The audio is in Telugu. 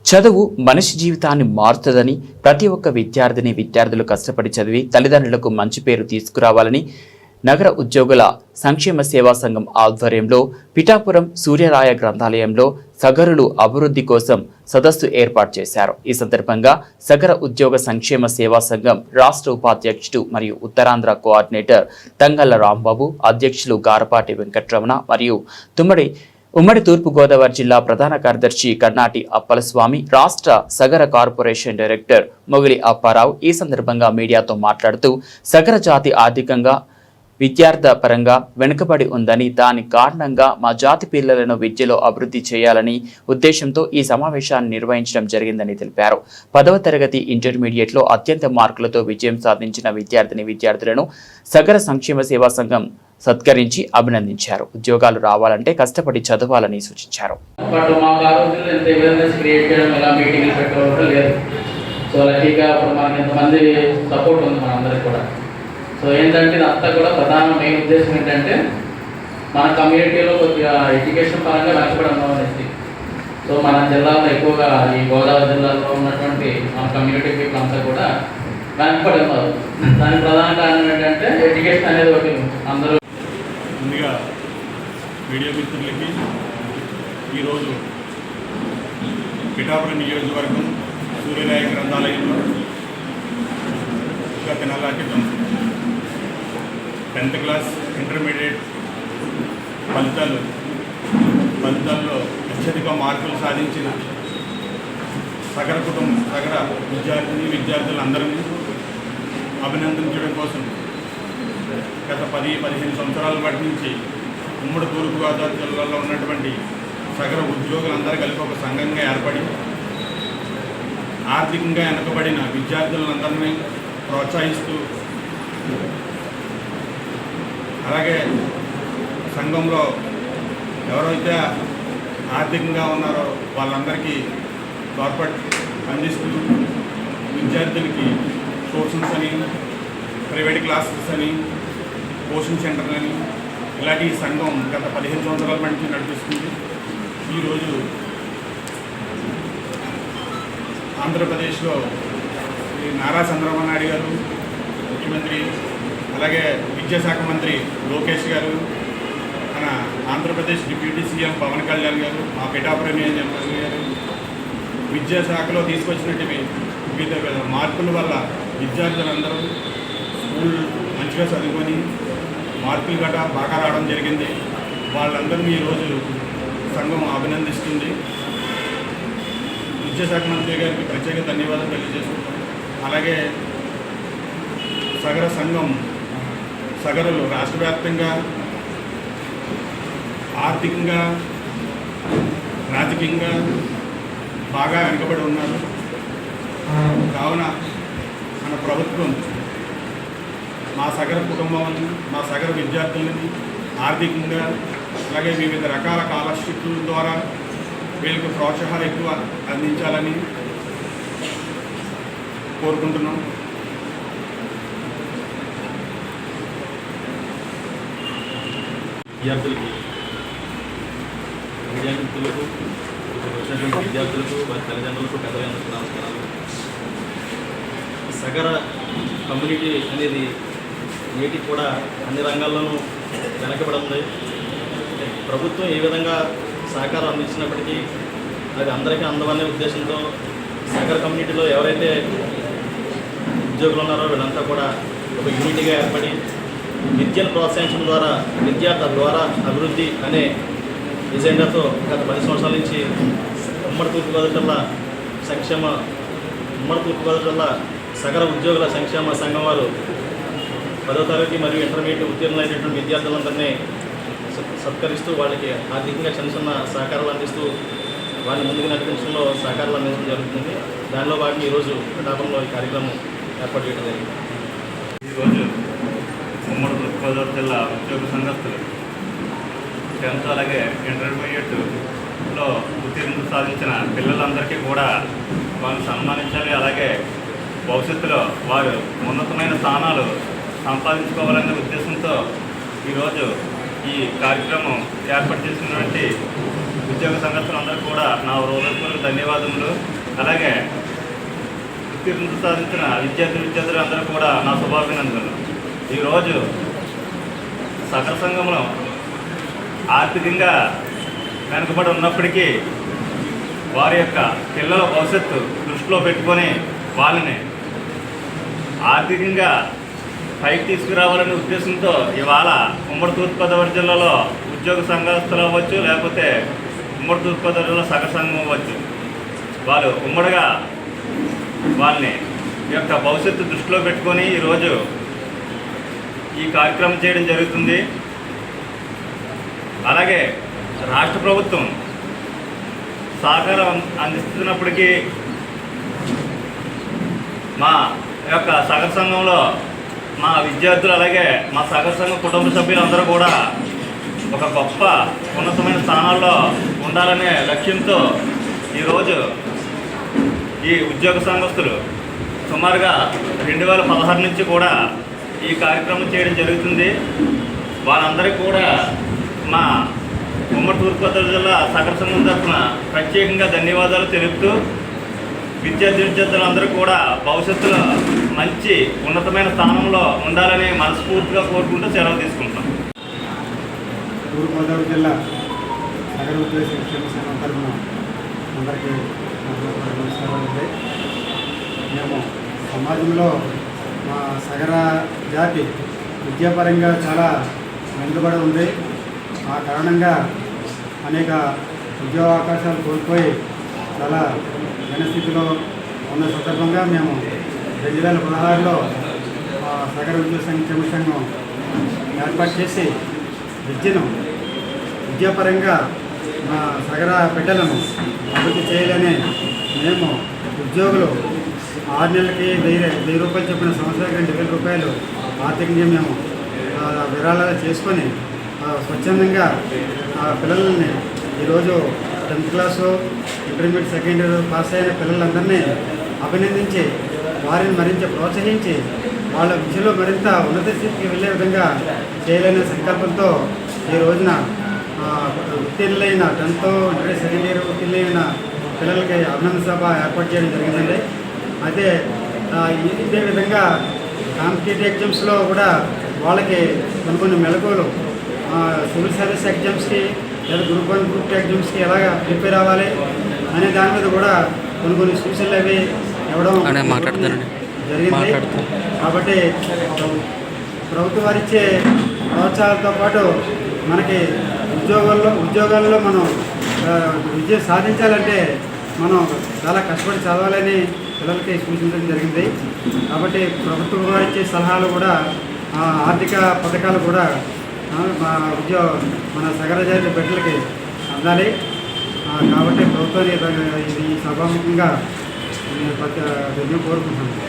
చదువు మనిషి జీవితాన్ని మారుతుందని ప్రతి ఒక్క విద్యార్థులు కష్టపడి చదివి తల్లిదండ్రులకు మంచి పేరు తీసుకురావాలని నగర ఉద్యోగుల సంక్షేమ సేవా సంఘం ఆధ్వర్యంలో పిఠాపురం సూర్యరాయ గ్రంథాలయంలో సగరులు అభివృద్ధి కోసం సదస్సు ఏర్పాటు చేశారు. ఈ సందర్భంగా సగర ఉద్యోగ సంక్షేమ సేవా సంఘం రాష్ట్ర ఉపాధ్యక్షుడు మరియు ఉత్తరాంధ్ర కోఆర్డినేటర్ తంగళ్ల రాంబాబు, అధ్యక్షులు గారపాటి వెంకటరమణ మరియు ఉమ్మడి తూర్పు గోదావరి జిల్లా ప్రధాన కార్యదర్శి కర్ణాటి అప్పలస్వామి, రాష్ట్ర సగర కార్పొరేషన్ డైరెక్టర్ మొగిలి అప్పారావు ఈ సందర్భంగా మీడియాతో మాట్లాడుతూ సగర జాతి ఆర్థికంగా విద్యార్థపరంగా వెనుకబడి ఉందని, దాని కారణంగా మా జాతి పిల్లలను విద్యలో అభివృద్ధి చేయాలని ఉద్దేశంతో ఈ సమావేశాన్ని నిర్వహించడం జరిగిందని తెలిపారు. 10వ తరగతి ఇంటర్మీడియట్లో అత్యంత మార్కులతో విజయం సాధించిన విద్యార్థులను సగర సంక్షేమ సేవా సంఘం సత్కరించి అభినందించారు. ఉద్యోగాలు రావాలంటే కష్టపడి చదవాలని సూచించారు. సో ఏంటంటే ఇదంతా కూడా ప్రధాన మెయిన్ ఉద్దేశం ఏంటంటే మన కమ్యూనిటీలో కొద్దిగా ఎడ్యుకేషన్ పరంగా వెనకబడి అనేసి. సో మన జిల్లాలో ఎక్కువగా ఈ గోదావరి జిల్లాలో ఉన్నటువంటి మన కమ్యూనిటీ పీపుల్ అంతా కూడా వెనకబడి ఉన్నారు. దానికి ప్రధాన కారణం ఏంటంటే ఎడ్యుకేషన్ అనేది ఒకటి. అందరూ ముందుగా మీడియా మిత్రులకి ఈరోజు పిఠాపురం నియోజకవర్గం సూర్యరాయ గ్రంథాలయంలో గత నెల క్రితం 10th క్లాస్ ఇంటర్మీడియట్ ఫలితాల్లో అత్యధిక మార్కులు సాధించిన సగర విద్యార్థులందరినీ అభినందించడం కోసం గత 10-15 సంవత్సరాల పాటు నుంచి ఉమ్మడి తూర్పు గోదావరి జిల్లాలో ఉన్నటువంటి సగర ఉద్యోగులందరూ కలిపి ఒక సంఘంగా ఏర్పడి ఆర్థికంగా వెనుకబడిన విద్యార్థులందరినీ ప్రోత్సహిస్తూ, అలాగే సంఘంలో ఎవరైతే ఆర్థికంగా ఉన్నారో వాళ్ళందరికీ కార్పొరేట్ అందిస్తూ విద్యార్థులకి ట్యూషన్స్ అని, ప్రైవేట్ క్లాసెస్ అని, కోచింగ్ సెంటర్లని ఇలాంటి సంఘం గత 15 సంవత్సరాల నుంచి నడిపిస్తుంది. ఈరోజు ఆంధ్రప్రదేశ్లో నారా చంద్రబాబు నాయుడు గారు ముఖ్యమంత్రి, అలాగే విద్యాశాఖ మంత్రి లోకేష్ గారు, మన ఆంధ్రప్రదేశ్ డిప్యూటీ సీఎం పవన్ కళ్యాణ్ గారు, మా పిఠాపురం ఎమ్మెల్యే గారు విద్యాశాఖలో తీసుకొచ్చినటువంటి వివిధ మార్పుల వల్ల విద్యార్థులందరూ స్కూల్ మంచిగా చదువుకొని మార్కులు గట్రా బాగా రావడం జరిగింది. వాళ్ళందరినీ ఈరోజు సంఘం అభినందిస్తుంది. విద్యాశాఖ మంత్రి గారికి ప్రత్యేక ధన్యవాదాలు తెలియజేసుకుంటాం. అలాగే సగర సంఘం సగరులు రాష్ట్ర వ్యాప్తంగా ఆర్థికంగా రాజకీయంగా బాగా వెనుకబడి ఉన్నారు. కావున మన ప్రభుత్వం మా సగర కుటుంబాన్ని, మా సగర విద్యార్థులని ఆర్థికంగా అలాగే వివిధ రకాల స్కాలర్షిప్ల ద్వారా వీళ్ళకి ప్రోత్సాహాలు ఎక్కువ అందించాలని కోరుకుంటున్నాం. విద్యార్థులకు వచ్చినటువంటి విద్యార్థులకు, వారి తల్లిదండ్రులకు, పెద్దలందరికీ నమస్కారాలు. సగర కమ్యూనిటీ అనేది నేటికి కూడా అన్ని రంగాల్లోనూ వెనకబడింది. ప్రభుత్వం ఏ విధంగా సహకారం అందించినప్పటికీ అది అందరికీ అందమనే ఉద్దేశంతో సగర కమ్యూనిటీలో ఎవరైతే ఉద్యోగులు ఉన్నారో వీళ్ళంతా కూడా ఒక యూనిటీగా ఏర్పడి విద్యను ప్రోత్సహించడం ద్వారా విద్య తద్వారా అభివృద్ధి అనే ఎజెండాతో గత 10 సంవత్సరాల నుంచి ఉమ్మడి తూర్పుగోదావరి జిల్లా సగర ఉద్యోగుల సంక్షేమ సంఘం వారు 10వ తరగతి మరియు ఇంటర్మీడియట్ ఉత్తీర్ణులైనటువంటి విద్యార్థులందరినీ సత్కరిస్తూ వాళ్ళకి ఆర్థికంగా చిన్న చిన్న సహకారాలు అందిస్తూ వారిని ముందుకు నడిపించడంలో సహకారాలు అందించడం జరుగుతుంది. దానిలో భాగంగా ఈరోజు పిఠాపురంలో ఈ కార్యక్రమం ఏర్పాటు చేయడం జరిగింది. ఈరోజు ఉమ్మడి తూర్పుగోదావరి జిల్లా ఉద్యోగ సంఘస్థులు 10th అలాగే ఇంటర్మీడియట్లో ఉత్తీర్ణత సాధించిన పిల్లలందరికీ కూడా వాళ్ళని సన్మానించాలి. అలాగే భవిష్యత్తులో వారు ఉన్నతమైన స్థానాలు సంపాదించుకోవాలనే ఉద్దేశంతో ఈరోజు ఈ కార్యక్రమం ఏర్పాటు చేసినటువంటి ఉద్యోగ సంఘస్థులందరికీ కూడా నా హృదయపూర్వక ధన్యవాదములు. అలాగే ఉత్తీర్ణత సాధించిన విద్యార్థులు అందరూ కూడా నా శుభాభినందనలు. ఈరోజు సకల సంఘంలో ఆర్థికంగా వెనుకబడి ఉన్నప్పటికీ వారి యొక్క పిల్లల భవిష్యత్తు దృష్టిలో పెట్టుకొని వాళ్ళని ఆర్థికంగా పైకి తీసుకురావాలనే ఉద్దేశంతో ఇవాళ ఉమ్మడి తూర్పుగోదావరి జిల్లాలో ఉద్యోగ సంఘస్థలు అవ్వచ్చు, లేకపోతే ఉమ్మడి తూర్పుగోదావరి జిల్లాలో సగ సంఘం అవ్వచ్చు, వాళ్ళు ఉమ్మడిగా వాళ్ళని యొక్క భవిష్యత్తు దృష్టిలో పెట్టుకొని ఈరోజు ఈ కార్యక్రమం చేయడం జరుగుతుంది. అలాగే రాష్ట్ర ప్రభుత్వం సహకారం అందిస్తున్నప్పటికీ మా యొక్క సగర సంఘంలో మా విద్యార్థులు అలాగే మా సగర సంఘం కుటుంబ సభ్యులందరూ కూడా ఒక గొప్ప ఉన్నతమైన స్థానాల్లో ఉండాలనే లక్ష్యంతో ఈరోజు ఈ ఉద్యోగ సంఘస్థులు సుమారుగా 2016 నుంచి కూడా ఈ కార్యక్రమం చేయడం జరుగుతుంది. వాళ్ళందరికీ కూడా మా ఉమ్మడి తూర్పుగోదావరి జిల్లా సగర సంఘం తరఫున ప్రత్యేకంగా ధన్యవాదాలు తెలుపుతూ విద్యార్థులందరూ కూడా భవిష్యత్తులో మంచి ఉన్నతమైన స్థానంలో ఉండాలని మనస్ఫూర్తిగా కోరుకుంటూ సెలవు తీసుకుంటాం. తూర్పుగోదావరి జిల్లా సగర ఉద్యోగ సంక్షేమ సంఘం తరఫున అందరికీ నమస్కారాలు ఉంటాయి. మేము సమాజంలో మా సగర జాతి విద్యాపరంగా చాలా వెనుకబడి ఉంది. ఆ కారణంగా అనేక ఉద్యోగ అవకాశాలు కోల్పోయి చాలా స్థితిలో ఉన్న సందర్భంగా మేము 2016లో సగర ఉద్యోగ సంక్షేమ సంఘం ఏర్పాటు చేసి విద్యాపరంగా మా సగర బిడ్డలను అభివృద్ధి చేయాలని మేము ఉద్యోగులు 6 నెలలకి 1000 రూపాయలు చెప్పిన సంవత్సరానికి 2000 రూపాయలు ఆర్థికంగా మేము విరాళాలు చేసుకొని స్వచ్ఛందంగా పిల్లల్ని ఈరోజు 10th class intermediate second year pass అయిన పిల్లలందరినీ అభినందించి వారిని మరింత ప్రోత్సహించి వాళ్ళ విద్యలో మరింత ఉన్నత స్థితికి వెళ్ళే విధంగా చేయాలనే సంకల్పంతో ఈ రోజున ఉత్తీర్ణులైన 10th ఇంటర్మీడియట్ సెకండ్ ఇయర్ ఉత్తీర్ణులైన పిల్లలకి అభినందన సభ ఏర్పాటు చేయడం జరిగిందండి. అయితే ఇదే విధంగా కాంపిటేటివ్ ఎగ్జామ్స్లో కూడా వాళ్ళకి కొన్ని మెలకువలు సివిల్ సర్వీస్ ఎగ్జామ్స్కి లేదా గ్రూప్ 1 గ్రూప్ 2 ఎగ్జామ్స్కి ఎలాగా ప్రిపేర్ అవ్వాలి అనే దాని మీద కూడా కొన్ని సూచనలు అవి ఇవ్వడం జరిగింది. కాబట్టి ప్రభుత్వం వారిచ్చే ప్రోత్సాహాలతో పాటు మనకి ఉద్యోగాల్లో మనం విజయం సాధించాలంటే మనం చాలా కష్టపడి చదవాలని పిల్లలకి సూచించడం జరిగింది. కాబట్టి ప్రభుత్వం వారిచ్చే సలహాలు కూడా ఆర్థిక పథకాలు కూడా మన సగర జాతి బిడ్డలకి అందాలి. కాబట్టి ప్రభుత్వాన్ని ఇది సభాముఖంగా కోరుకుంటున్నాను.